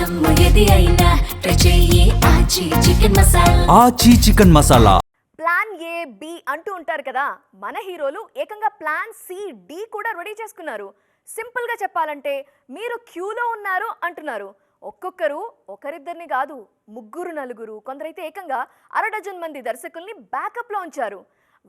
జమ్ము ఏది అయినా ట్రై చెయ్యి ఆచి chicken masala. Aachi chicken masala. Plan A B అంటూ ఉంటారు కదా, మన హీరోలు ఏకంగా ప్లాన్ సి డి కూడా రెడీ చేసుకున్నారు. సింపుల్ గా చెప్పాలంటే మీరు క్యూలో ఉన్నారు అంటున్నారు. ఒక్కొక్కరు ఒకరిద్దరిని కాదు, ముగ్గురు నలుగురు, కొందరైతే ఏకంగా అరడజన్ మంది దర్శకుల్ని బ్యాకప్ లో ఉంచారు.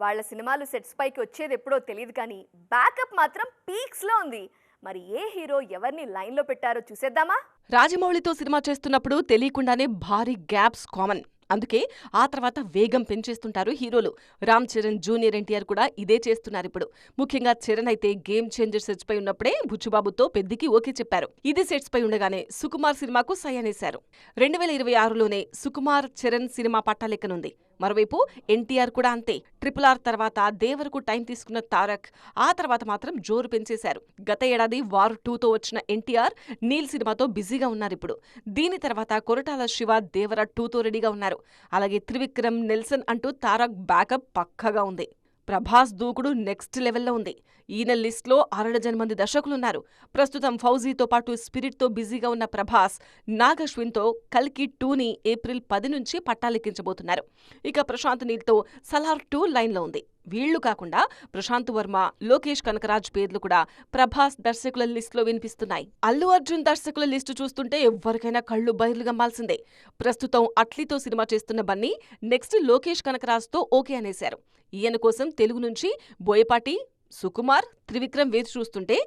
వాళ్ళ సినిమాలు సెట్స్ పైకి వచ్చేది ఎప్పుడో తెలియదు, కానీ బ్యాకప్ మాత్రం పీక్స్ లో ఉంది. మరి ఏ హీరో ఎవరిని లైన్ లో పెట్టారో చూసేద్దామా? రాజమౌళితో సినిమా చేస్తున్నప్పుడు తెలియకుండానే భారీ గ్యాప్స్ కామన్. అందుకే ఆ తర్వాత వేగం పెంచేస్తుంటారు హీరోలు. రామ్ చరణ్, జూనియర్ ఎన్టీఆర్ కూడా ఇదే చేస్తున్నారు ఇప్పుడు. ముఖ్యంగా చరణ్ అయితే గేమ్ చేంజర్ సెట్స్ పై ఉన్నప్పుడే బుచ్చుబాబుతో పెద్దికి ఓకే చెప్పారు. ఇది సెట్స్ పై ఉండగానే సుకుమార్ సినిమాకు సై అనేశారు. 2026లోనే సుకుమార్ చరణ్ సినిమా పట్టాలెక్కనుంది. మరోవైపు ఎన్టీఆర్ కూడా అంతే. RRR తర్వాత దేవరకు టైం తీసుకున్న తారక్ ఆ తర్వాత మాత్రం జోరు పెంచేశారు. గత ఏడాది వార్ 2తో వచ్చిన ఎన్టీఆర్ నీల్ సినిమాతో బిజీగా ఉన్నారిప్పుడు. దీని తర్వాత కొరటాల శివ దేవర 2తో రెడీగా ఉన్నారు. అలాగే త్రివిక్రమ్, నెల్సన్ అంటూ తారక్ బ్యాకప్ పక్కగా ఉంది. ప్రభాస్ దూకుడు నెక్స్ట్ లెవెల్లో ఉంది. ఈయన లిస్ట్లో అరడజన్ మంది దర్శకులున్నారు. ప్రస్తుతం ఫౌజీతో పాటు స్పిరిట్తో బిజీగా ఉన్న ప్రభాస్ నాగశ్విన్తో కల్కి 2ని ఏప్రిల్ 10 నుంచి పట్టాలెక్కించబోతున్నారు. ఇక ప్రశాంత్ నీల్తో సలార్ 2 లైన్లో ఉంది. వీళ్లు కాకుండా ప్రశాంత్ వర్మ, లోకేష్ కనకరాజ్ పేర్లు కూడా ప్రభాస్ దర్శకుల లిస్టులో వినిపిస్తున్నాయి. అల్లు అర్జున్ దర్శకుల లిస్టు చూస్తుంటే ఎవ్వరికైనా కళ్ళు బయర్లు గమ్మాల్సిందే. ప్రస్తుతం అట్లీతో సినిమా చేస్తున్న బన్నీ నెక్స్ట్ లోకేష్ కనకరాజ్తో ఓకే అనేశారు. ఈయన కోసం తెలుగు నుంచి బోయపాటి, సుకుమార్, త్రివిక్రమ్ వేచి చూస్తుంటే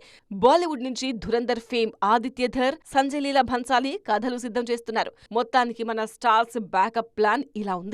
బాలీవుడ్ నుంచి ధురంధర్ ఫేమ్ ఆదిత్యధర్, సంజయ్ లీలా భన్సాలి కథలు సిద్ధం చేస్తున్నారు. మొత్తానికి మన స్టార్స్ బ్యాకప్ ప్లాన్ ఇలా ఉంది.